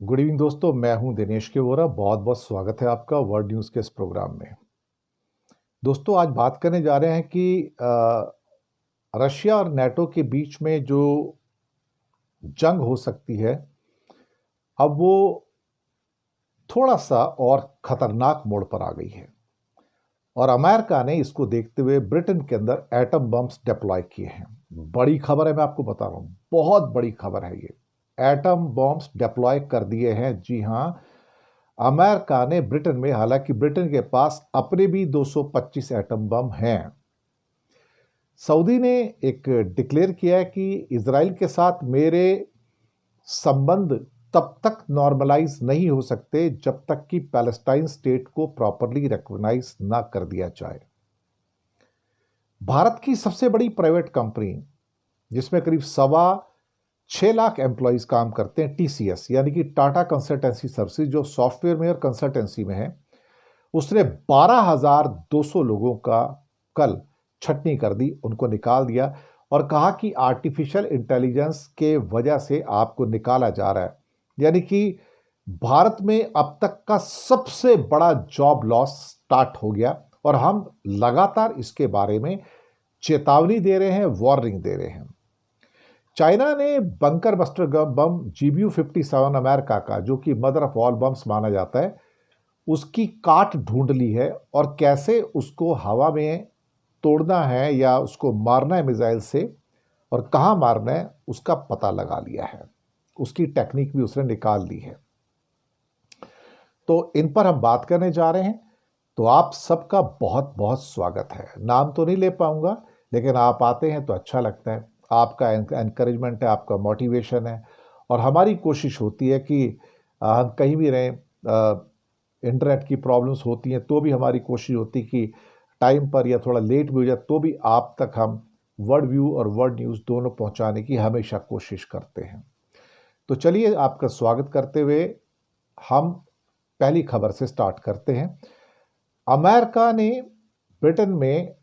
Good evening दोस्तों, मैं हूं दिनेश के वोरा। बहुत बहुत स्वागत है आपका वर्ल्ड न्यूज़ के इस प्रोग्राम में। दोस्तों, आज बात करने जा रहे हैं कि रशिया और नेटो के बीच में जो जंग हो सकती है, अब वो थोड़ा सा और खतरनाक मोड़ पर आ गई है। और अमेरिका ने इसको देखते हुए ब्रिटेन के अंदर एटम बम्स डिप्लॉय किए हैं। बड़ी खबर है, मैं आपको बता रहा हूं, बहुत बड़ी खबर है ये। एटम बॉम्ब्स डिप्लॉय कर दिए हैं, जी हां। अमेरिका ने ब्रिटेन में, हालांकि ब्रिटेन के पास अपने भी 225 एटम बम हैं। सऊदी ने एक डिक्लेयर किया है कि इजराइल के साथ मेरे संबंध तब तक नॉर्मलाइज नहीं हो सकते जब तक कि पैलेस्टाइन स्टेट को प्रॉपरली रिकॉग्नाइज ना कर दिया जाए। भारत की सबसे बड़ी प्राइवेट कंपनी, जिसमें करीब 6.25 लाख एम्प्लॉयज काम करते हैं, टीसीएस यानी कि टाटा कंसल्टेंसी सर्विसेज, जो सॉफ्टवेयर में और कंसल्टेंसी में है, उसने 12,200 लोगों का कल छटनी कर दी, उनको निकाल दिया और कहा कि आर्टिफिशियल इंटेलिजेंस के वजह से आपको निकाला जा रहा है। यानी कि भारत में अब तक का सबसे बड़ा जॉब लॉस स्टार्ट हो गया और हम लगातार इसके बारे में चेतावनी दे रहे हैं, वार्निंग दे रहे हैं। चाइना ने bunker buster bomb GBU-57 America का, जो कि मदर ऑफ ऑल बम्स माना जाता है, उसकी काट ढूंढ ली है और कैसे उसको हवा में तोड़ना है या उसको मारना है मिसाइल से और कहाँ मारना है उसका पता लगा लिया है। उसकी टेक्निक भी उसने निकाल ली है। तो इन पर हम बात करने जा रहे हैं। तो आप सबका बहुत बहुत स्वागत है। नाम तो नहीं ले पाऊंगा, लेकिन आप आते हैं तो अच्छा लगता है। आपका एनकरेजमेंट है, आपका मोटिवेशन है और हमारी कोशिश होती है कि हम कहीं भी रहें, इंटरनेट की प्रॉब्लम्स होती हैं तो भी हमारी कोशिश होती है कि टाइम पर या थोड़ा लेट भी हो जाए तो भी आप तक हम वर्ल्ड व्यू और वर्ल्ड न्यूज़ दोनों पहुंचाने की हमेशा कोशिश करते हैं। तो चलिए, आपका स्वागत करते हुए हम पहली खबर से स्टार्ट करते हैं। अमेरिका ने ब्रिटेन में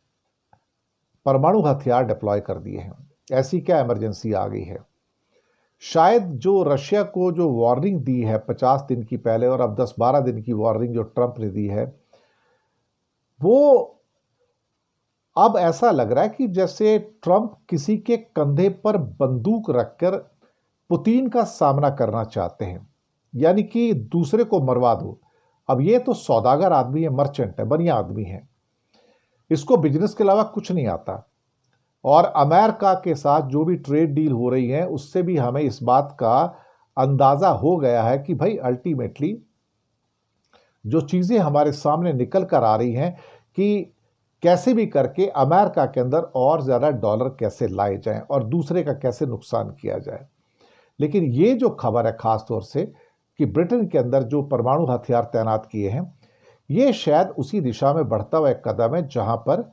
परमाणु हथियार डिप्लॉय कर दिए हैं। ऐसी क्या इमरजेंसी आ गई है? शायद जो रशिया को जो वार्निंग दी है 50 दिन की पहले और अब 10-12 दिन की वार्निंग जो ट्रंप ने दी है, वो अब ऐसा लग रहा है कि जैसे ट्रंप किसी के कंधे पर बंदूक रखकर पुतिन का सामना करना चाहते हैं, यानी कि दूसरे को मरवा दो। अब ये तो सौदागर आदमी है, मर्चेंट है, बढ़िया आदमी है, इसको बिजनेस के अलावा कुछ नहीं आता। और अमेरिका के साथ जो भी ट्रेड डील हो रही है उससे भी हमें इस बात का अंदाजा हो गया है कि भाई अल्टीमेटली जो चीजें हमारे सामने निकल कर आ रही हैं कि कैसे भी करके अमेरिका के अंदर और ज्यादा डॉलर कैसे लाए जाएं और दूसरे का कैसे नुकसान किया जाए। लेकिन ये जो खबर है खास तौर से कि ब्रिटेन के अंदर जो परमाणु हथियार तैनात किए हैं, ये शायद उसी दिशा में बढ़ता हुआ एक कदम है जहां पर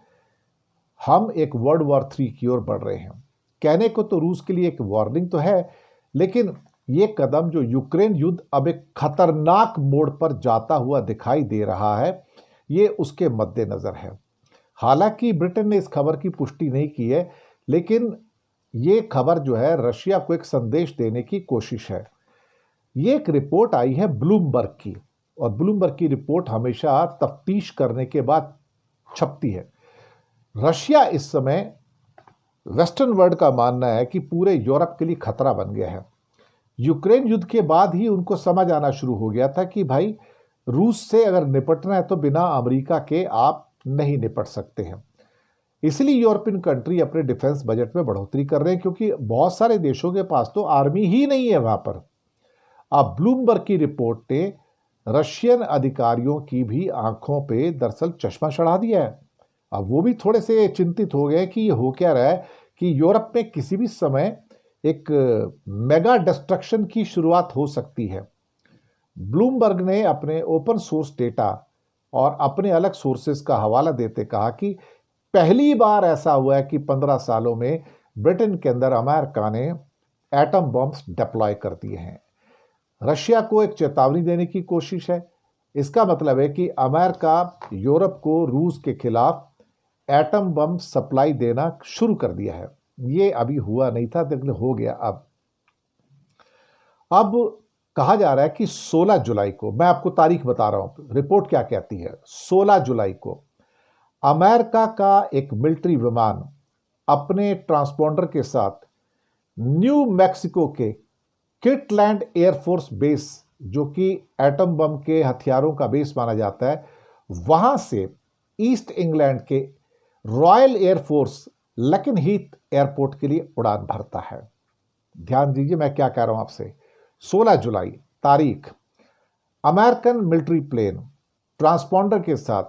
हम एक वर्ल्ड वॉर 3 की ओर बढ़ रहे हैं। कहने को तो रूस के लिए एक वार्निंग तो है, लेकिन ये कदम जो यूक्रेन युद्ध अब एक खतरनाक मोड़ पर जाता हुआ दिखाई दे रहा है, ये उसके मद्देनजर है। हालांकि ब्रिटेन ने इस खबर की पुष्टि नहीं की है, लेकिन ये खबर जो है रशिया को एक संदेश देने की कोशिश है। ये एक रिपोर्ट आई है ब्लूमबर्ग की, और ब्लूमबर्ग की रिपोर्ट हमेशा तफ्तीश करने के बाद छपती है। रशिया इस समय वेस्टर्न वर्ल्ड का मानना है कि पूरे यूरोप के लिए खतरा बन गया है। यूक्रेन युद्ध के बाद ही उनको समझ आना शुरू हो गया था कि भाई रूस से अगर निपटना है तो बिना अमेरिका के आप नहीं निपट सकते हैं। इसलिए यूरोपियन कंट्री अपने डिफेंस बजट में बढ़ोतरी कर रहे हैं, क्योंकि बहुत सारे देशों के पास तो आर्मी ही नहीं है वहां पर। अब ब्लूमबर्ग की रिपोर्ट ने रशियन अधिकारियों की भी आंखों पे दरअसल चश्मा चढ़ा दिया है। अब वो भी थोड़े से चिंतित हो गए कि ये हो क्या रहा है कि यूरोप में किसी भी समय एक मेगा डिस्ट्रक्शन की शुरुआत हो सकती है। ब्लूमबर्ग ने अपने ओपन सोर्स डेटा और अपने अलग सोर्सेस का हवाला देते कहा कि पहली बार ऐसा हुआ है कि 15 सालों में ब्रिटेन के अंदर अमेरिका ने एटम बॉम्ब्स डिप्लॉय कर दिए हैं। रशिया को एक चेतावनी देने की कोशिश है। इसका मतलब है कि अमेरिका यूरोप को रूस के खिलाफ एटम बम सप्लाई देना शुरू कर दिया है। ये अभी हुआ नहीं था, लेकिन हो गया। अब कहा जा रहा है कि 16 जुलाई को, मैं आपको तारीख बता रहा हूं, रिपोर्ट क्या कहती है, 16 जुलाई को अमेरिका का एक मिलिट्री विमान अपने ट्रांसपोंडर के साथ न्यू मैक्सिको के किर्टलैंड एयरफोर्स बेस, जो कि एटम बम के हथियारों का बेस माना जाता है, वहां से ईस्ट इंग्लैंड के रॉयल एयरफोर्स लकिनहीथ एयरपोर्ट के लिए उड़ान भरता है। ध्यान दीजिए मैं क्या कह रहा हूं आपसे। 16 जुलाई तारीख, अमेरिकन मिलिट्री प्लेन ट्रांसपोंडर के साथ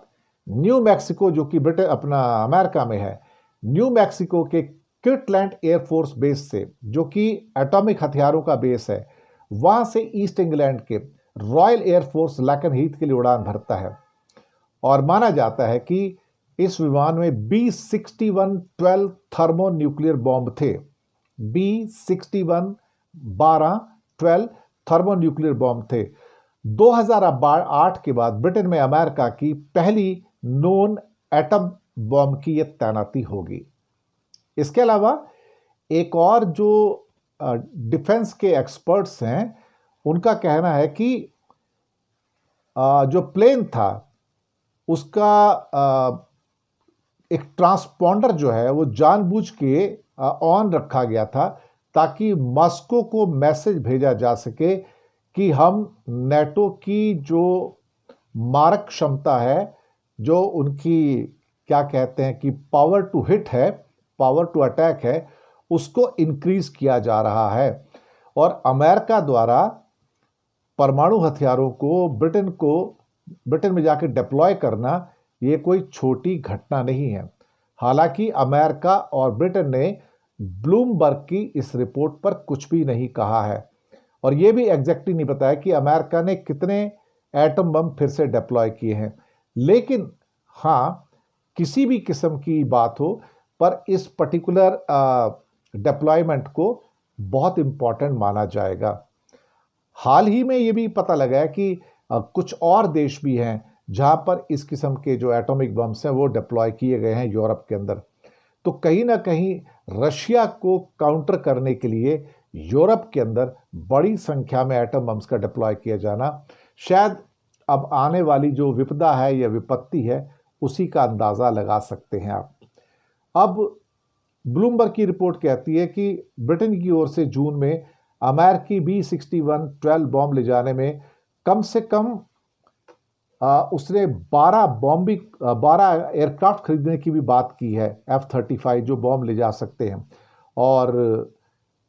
न्यू मैक्सिको, जो कि ब्रिटेन अपना अमेरिका में है, न्यू मैक्सिको के किर्टलैंड एयरफोर्स बेस से, जो कि एटॉमिक हथियारों का बेस है, वहां से ईस्ट इंग्लैंड के रॉयल एयरफोर्स लैकनहीथ के लिए उड़ान भरता है। और माना जाता है कि इस विमान में B-61 12 थर्मो न्यूक्लियर बॉम्ब थे। B-61 12 थर्मो न्यूक्लियर बॉम्ब थे। 2008 के बाद ब्रिटेन में अमेरिका की पहली नोन एटम बॉम्ब की यह तैनाती होगी। इसके अलावा एक और जो डिफेंस के एक्सपर्ट्स हैं, उनका कहना है कि जो प्लेन था उसका एक ट्रांसपॉन्डर जो है वो जानबूझ के ऑन रखा गया था, ताकि मॉस्को को मैसेज भेजा जा सके कि हम नेटो की जो मारक क्षमता है, जो उनकी क्या कहते हैं कि पावर टू हिट है, पावर टू अटैक है, उसको इंक्रीज किया जा रहा है। और अमेरिका द्वारा परमाणु हथियारों को ब्रिटेन में जाकर डिप्लॉय करना ये कोई छोटी घटना नहीं है। हालांकि अमेरिका और ब्रिटेन ने ब्लूमबर्ग की इस रिपोर्ट पर कुछ भी नहीं कहा है, और ये भी एग्जैक्टली नहीं बताया कि अमेरिका ने कितने एटम बम फिर से डिप्लॉय किए हैं। लेकिन हाँ, किसी भी किस्म की बात हो, पर इस पर्टिकुलर डिप्लॉयमेंट को बहुत इंपॉर्टेंट माना जाएगा। हाल ही में ये भी पता लगा है कि कुछ और देश भी हैं जहां पर इस किस्म के जो एटॉमिक बम्स हैं वो डिप्लॉय किए गए हैं यूरोप के अंदर। तो कहीं ना कहीं रशिया को काउंटर करने के लिए यूरोप के अंदर बड़ी संख्या में एटम बम्स का डिप्लॉय किया जाना शायद अब आने वाली जो विपदा है या विपत्ति है उसी का अंदाजा लगा सकते हैं आप। अब ब्लूमबर्ग की रिपोर्ट कहती है कि ब्रिटेन की ओर से जून में अमेरिकी B-61 12 बॉम्ब ले जाने में कम से कम उसने 12 एयरक्राफ्ट खरीदने की भी बात की है, F-35 जो बॉम्ब ले जा सकते हैं। और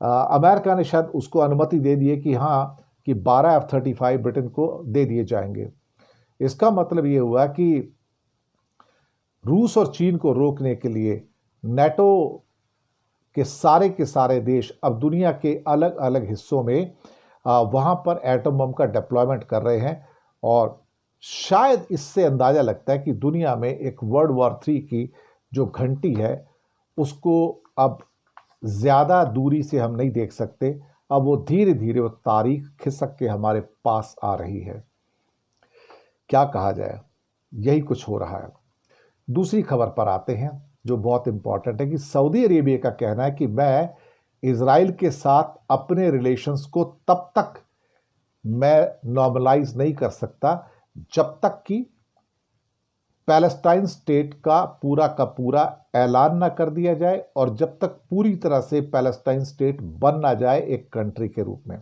अमेरिका ने शायद उसको अनुमति दे दी है कि हाँ, कि 12 F-35 ब्रिटेन को दे दिए जाएंगे। इसका मतलब ये हुआ कि रूस और चीन को रोकने के लिए नेटो के सारे देश अब दुनिया के अलग अलग हिस्सों में वहाँ पर एटम बम का डिप्लॉयमेंट कर रहे हैं। और शायद इससे अंदाज़ा लगता है कि दुनिया में एक वर्ल्ड वॉर 3 की जो घंटी है उसको अब ज़्यादा दूरी से हम नहीं देख सकते। अब वो धीरे धीरे वो तारीख खिसक के हमारे पास आ रही है। क्या कहा जाए, यही कुछ हो रहा है। दूसरी खबर पर आते हैं जो बहुत इंपॉर्टेंट है कि सऊदी अरेबिया का कहना है कि मैं इजराइल के साथ अपने रिलेशंस को तब तक मैं नॉर्मलाइज नहीं कर सकता जब तक कि पैलेस्टाइन स्टेट का पूरा ऐलान ना कर दिया जाए, और जब तक पूरी तरह से पैलेस्टाइन स्टेट बन ना जाए एक कंट्री के रूप में।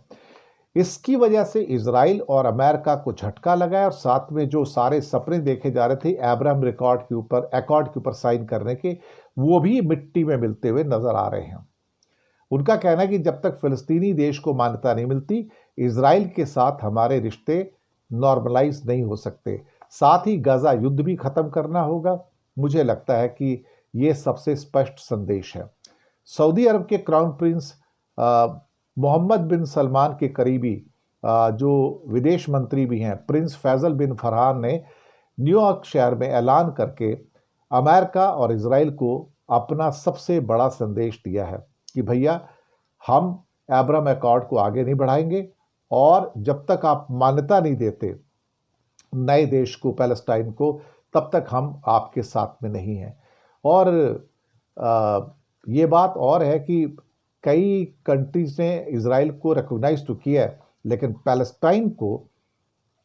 इसकी वजह से इजराइल और अमेरिका को झटका लगा है, और साथ में जो सारे सपने देखे जा रहे थे अब्राहम अकॉर्ड के ऊपर साइन करने के, वो भी मिट्टी में मिलते हुए नजर आ रहे हैं। उनका कहना है कि जब तक फिलिस्तीनी देश को मान्यता नहीं मिलती, इजराइल के साथ हमारे रिश्ते नॉर्मलाइज नहीं हो सकते। साथ ही गाजा युद्ध भी खत्म करना होगा। मुझे लगता है कि ये सबसे स्पष्ट संदेश है। सऊदी अरब के क्राउन प्रिंस मोहम्मद बिन सलमान के करीबी जो विदेश मंत्री भी हैं, प्रिंस फैजल बिन फरहान ने न्यूयॉर्क शहर में ऐलान करके अमेरिका और इजराइल को अपना सबसे बड़ा संदेश दिया है कि भैया, हम अब्राहम अकॉर्ड को आगे नहीं बढ़ाएंगे, और जब तक आप मान्यता नहीं देते नए देश को, पैलेस्टाइन को, तब तक हम आपके साथ में नहीं हैं। और ये बात और है कि कई कंट्रीज ने इजराइल को रिकॉग्नाइज तो किया है, लेकिन पैलेस्टाइन को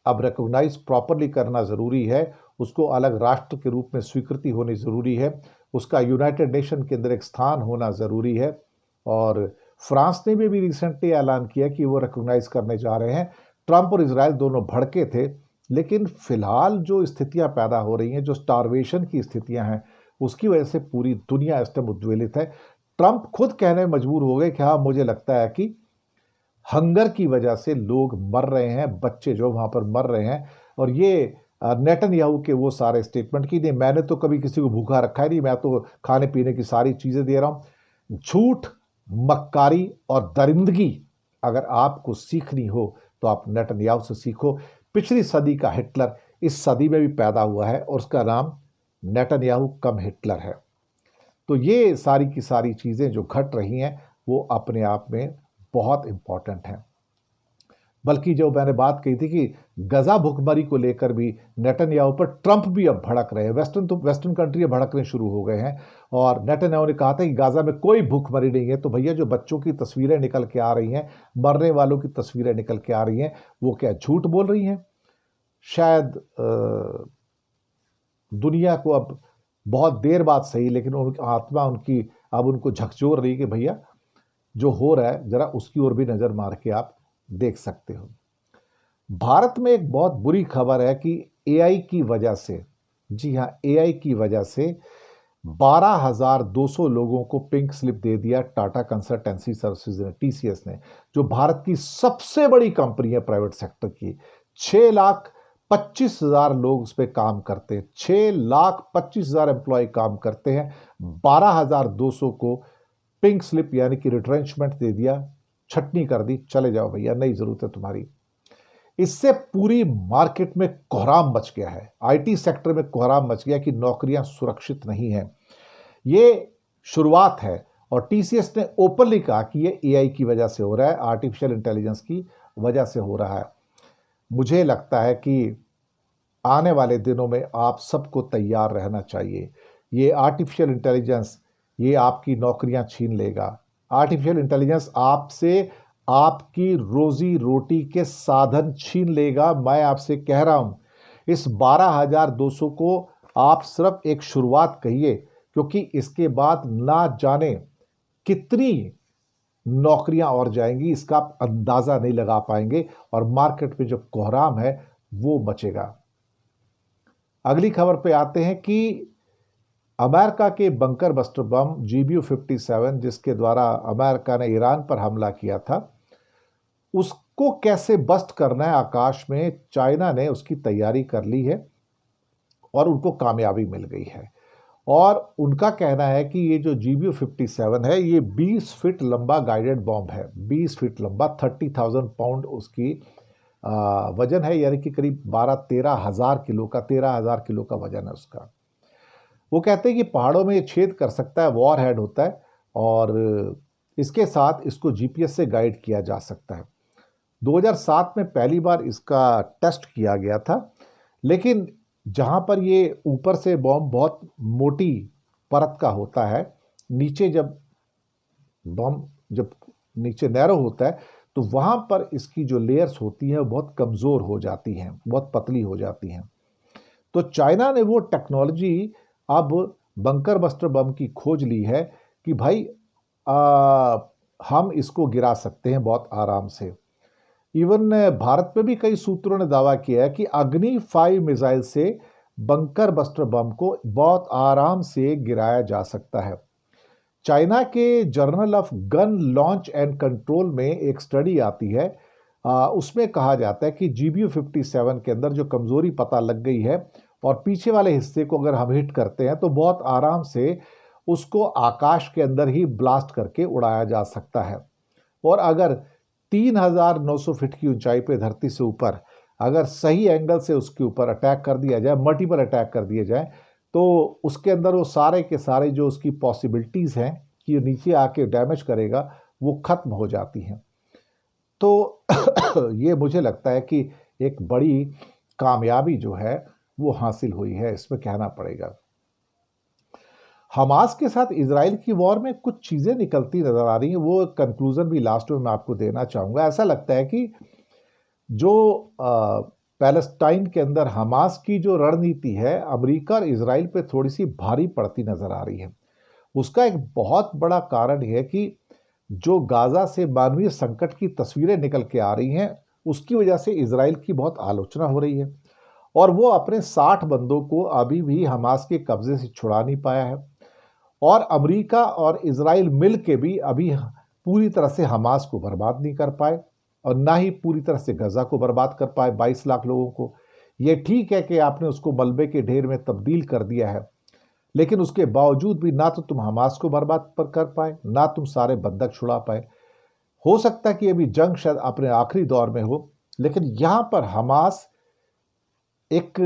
अब रिकॉग्नाइज प्रॉपरली करना ज़रूरी है, उसको अलग राष्ट्र के रूप में स्वीकृति होनी ज़रूरी है, उसका यूनाइटेड नेशन के अंदर एक स्थान होना ज़रूरी है। और फ्रांस ने भी रिसेंटली ऐलान किया कि वो रिकॉग्नाइज करने जा रहे हैं। ट्रंप और इजराइल दोनों भड़के थे, लेकिन फिलहाल जो स्थितियां पैदा हो रही हैं, जो स्टारवेशन की स्थितियां हैं, उसकी वजह से पूरी दुनिया इस टाइम उद्वेलित है। ट्रंप खुद कहने में मजबूर हो गए कि हाँ, मुझे लगता है कि हंगर की वजह से लोग मर रहे हैं, बच्चे जो वहां पर मर रहे हैं। और ये नेतन्याहू के वो सारे स्टेटमेंट की नहीं, मैंने तो कभी किसी को भूखा रखा ही नहीं, मैं तो खाने पीने की सारी चीजें दे रहा हूं। झूठ, मक्कारी और दरिंदगी अगर आपको सीखनी हो तो आप नेतन्याहू से सीखो। पिछली सदी का हिटलर इस सदी में भी पैदा हुआ है और उसका नाम नेतन्याहू कम हिटलर है। तो ये सारी की सारी चीजें जो घट रही हैं वो अपने आप में बहुत इंपॉर्टेंट हैं। बल्कि जो मैंने बात कही थी कि गजा भुखमरी को लेकर भी नेतन्याहू पर ट्रंप भी अब भड़क रहे हैं। वेस्टर्न कंट्री भड़कने शुरू हो गए हैं। और नेतन्याहू ने कहा था कि गाजा में कोई भुखमरी नहीं है। तो भैया, जो बच्चों की तस्वीरें निकल के आ रही हैं, मरने वालों की तस्वीरें निकल के आ रही हैं, वो क्या झूठ बोल रही हैं? शायद दुनिया को अब बहुत देर बाद सही, लेकिन उनकी आत्मा उनकी अब उनको झकझोर रही कि भैया, जो हो रहा है जरा उसकी ओर भी नजर मार के आप देख सकते हो। भारत में एक बहुत बुरी खबर है कि एआई की वजह से, जी हां, एआई की वजह से 12,200 लोगों को पिंक स्लिप दे दिया टाटा कंसल्टेंसी सर्विसेज ने, टीसीएस ने, जो भारत की सबसे बड़ी कंपनी है प्राइवेट सेक्टर की। 6,25,000 लोग उस पर काम करते हैं, 6,25,000 एम्प्लॉय काम करते हैं। 12,200 को पिंक स्लिप यानी कि रिट्रेंचमेंट दे दिया, छटनी कर दी, चले जाओ भैया, नई जरूरत है तुम्हारी। इससे पूरी मार्केट में कोहराम मच गया है, आईटी सेक्टर में कोहराम मच गया कि नौकरियां सुरक्षित नहीं हैं। ये शुरुआत है और टीसीएस ने ओपनली कहा कि ये एआई की वजह से हो रहा है, आर्टिफिशियल इंटेलिजेंस की वजह से हो रहा है। मुझे लगता है कि आने वाले दिनों में आप सबको तैयार रहना चाहिए। ये आर्टिफिशियल इंटेलिजेंस ये आपकी नौकरियां छीन लेगा। आर्टिफिशियल इंटेलिजेंस आपसे आपकी रोजी रोटी के साधन छीन लेगा। मैं आपसे कह रहा हूं, इस 12,200 को आप सिर्फ एक शुरुआत कहिए, क्योंकि इसके बाद ना जाने कितनी नौकरियां और जाएंगी, इसका आप अंदाजा नहीं लगा पाएंगे और मार्केट में जो कोहराम है वो बचेगा। अगली खबर पे आते हैं कि अमेरिका के बंकर बस्टर बम GBU-57, जिसके द्वारा अमेरिका ने ईरान पर हमला किया था, उसको कैसे बस्ट करना है आकाश में, चाइना ने उसकी तैयारी कर ली है और उनको कामयाबी मिल गई है। और उनका कहना है कि ये जो GBU-57 है, ये 20 फीट लंबा गाइडेड बॉम्ब है। 20 फीट लंबा, 30,000 पाउंड उसकी वजन है, यानी कि करीब 12-13 हजार किलो का, 13,000 किलो का वजन है उसका। वो कहते हैं कि पहाड़ों में ये छेद कर सकता है, वॉर हेड होता है, और इसके साथ इसको जीपीएस से गाइड किया जा सकता है। 2007 में पहली बार इसका टेस्ट किया गया था, लेकिन जहां पर ये ऊपर से बॉम्ब बहुत मोटी परत का होता है, नीचे जब बॉम्ब जब नीचे नैरो होता है तो वहां पर इसकी जो लेयर्स होती हैं वो बहुत कमजोर हो जाती हैं, बहुत पतली हो जाती हैं। तो चाइना ने वो टेक्नोलॉजी अब बंकर बस्टर बम की खोज ली है कि भाई हम इसको गिरा सकते हैं बहुत आराम से। इवन भारत में भी कई सूत्रों ने दावा किया है कि अग्नि 5 मिसाइल से बंकर बस्टर बम को बहुत आराम से गिराया जा सकता है। चाइना के journal of gun launch and control में एक स्टडी आती है, उसमें कहा जाता है कि GBU-57 के अंदर जो कमजोरी पता लग गई है और पीछे वाले हिस्से को अगर हम हिट करते हैं तो बहुत आराम से उसको आकाश के अंदर ही ब्लास्ट करके उड़ाया जा सकता है। और अगर 3,900 फीट की ऊंचाई पे धरती से ऊपर अगर सही एंगल से उसके ऊपर अटैक कर दिया जाए, मल्टीपल अटैक कर दिए जाए, तो उसके अंदर वो सारे के सारे जो उसकी पॉसिबिलिटीज़ हैं कि ये नीचे आके डैमेज करेगा, वो खत्म हो जाती हैं। तो ये मुझे लगता है कि एक बड़ी कामयाबी जो है वो हासिल हुई है, इसमें कहना पड़ेगा। हमास के साथ इजराइल की वॉर में कुछ चीज़ें निकलती नजर आ रही हैं, वो कंक्लूजन भी लास्ट में मैं आपको देना चाहूँगा। ऐसा लगता है कि जो पैलेस्टाइन के अंदर हमास की जो रणनीति है अमेरिका और इजराइल पे थोड़ी सी भारी पड़ती नजर आ रही है। उसका एक बहुत बड़ा कारण है कि जो गाजा से मानवीय संकट की तस्वीरें निकल के आ रही हैं, उसकी वजह से इजराइल की बहुत आलोचना हो रही है और वो अपने 60 बंदों को अभी भी हमास के कब्जे से छुड़ा नहीं पाया है। और अमेरिका और इजराइल मिल के भी अभी पूरी तरह से हमास को बर्बाद नहीं कर पाए और ना ही पूरी तरह से गजा को बर्बाद कर पाए 22 लाख लोगों को। ये ठीक है कि आपने उसको मलबे के ढेर में तब्दील कर दिया है, लेकिन उसके बावजूद भी ना तो तुम हमास को बर्बाद पर कर पाए, ना तुम सारे बंधक छुड़ा पाए। हो सकता है कि अभी जंग शायद अपने आखिरी दौर में हो, लेकिन यहां पर हमास एक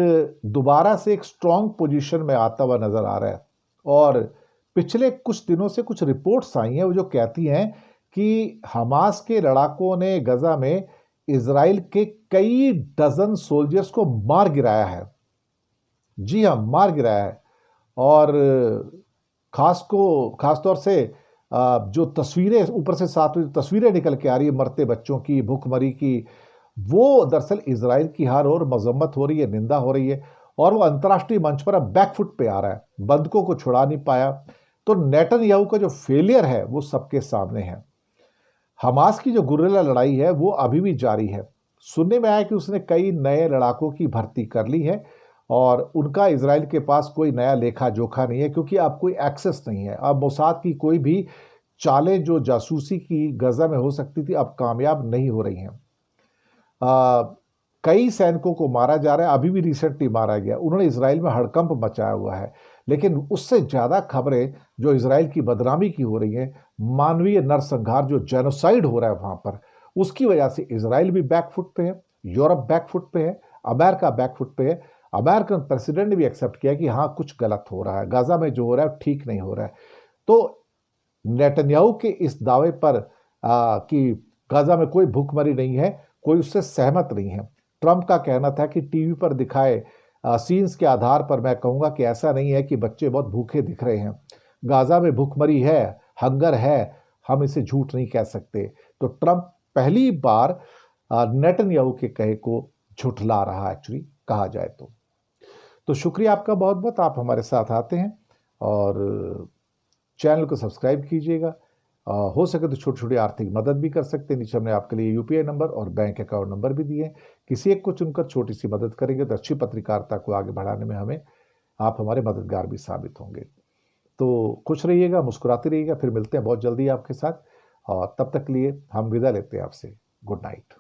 दोबारा से एक स्ट्रांग पोजीशन में आता हुआ नजर आ रहा है। और पिछले कुछ दिनों से कुछ रिपोर्ट्स आई हैं वो जो कहती हैं कि हमास के लड़ाकों ने गजा में इजराइल के कई डजन सोल्जर्स को मार गिराया है। जी हाँ, मार गिराया है। और खास तौर से जो तस्वीरें ऊपर से साथ में तस्वीरें निकल के आ रही है मरते बच्चों की, भूखमरी की, वो दरअसल इजराइल की हर ओर मजम्मत हो रही है, निंदा हो रही है और वो अंतर्राष्ट्रीय मंच पर अब बैकफुट पे आ रहा है, बंधकों को छुड़ा नहीं पाया। तो नेतन्याहू का जो फेलियर है वो सबके सामने है। हमास की जो गुर्रिल्ला लड़ाई है वो अभी भी जारी है। सुनने में आया कि उसने कई नए लड़ाकों की भर्ती कर ली है और उनका इजराइल के पास कोई नया लेखा जोखा नहीं है, क्योंकि अब कोई एक्सेस नहीं है। अब मोसाद की कोई भी चालें जो जासूसी की गजा में हो सकती थी अब कामयाब नहीं हो रही हैं। कई सैनिकों को मारा जा रहा है, अभी भी रिसेंटली मारा गया। उन्होंने इजराइल में हड़कंप मचाया हुआ है। लेकिन उससे ज़्यादा खबरें जो इजराइल की बदनामी की हो रही हैं, मानवीय नरसंहार जो जेनोसाइड हो रहा है वहाँ पर, उसकी वजह से इजराइल भी बैकफुट पे है, यूरोप बैकफुट पे है, अमेरिका बैकफुट पे है। अमेरिकन प्रेसिडेंट ने भी एक्सेप्ट किया कि हाँ कुछ गलत हो रहा है, गाजा में जो हो रहा है ठीक नहीं हो रहा है। तो नेतन्याहू के इस दावे पर कि गाजा में कोई भूखमरी नहीं है, कोई उससे सहमत नहीं है। ट्रंप का कहना था कि टीवी पर दिखाए सीन्स के आधार पर मैं कहूंगा कि ऐसा नहीं है कि बच्चे बहुत भूखे दिख रहे हैं। गाजा में भूखमरी है, हंगर है, हम इसे झूठ नहीं कह सकते। तो ट्रंप पहली बार नेतन्याहू के कहे को झुठला रहा, एक्चुअली कहा जाए तो शुक्रिया आपका बहुत बहुत, आप हमारे साथ आते हैं और चैनल को सब्सक्राइब कीजिएगा। हो सके तो छोटी छोटी आर्थिक मदद भी कर सकते हैं। नीचे हमने आपके लिए यूपीआई नंबर और बैंक अकाउंट नंबर भी दिए हैं। किसी एक को चुनकर छोटी सी मदद करेंगे तो अच्छी पत्रकारिता को आगे बढ़ाने में हमें आप हमारे मददगार भी साबित होंगे। तो खुश रहिएगा, मुस्कुराते रहिएगा। फिर मिलते हैं बहुत जल्दी आपके साथ और तब तक के लिए हम विदा लेते हैं आपसे। Good night.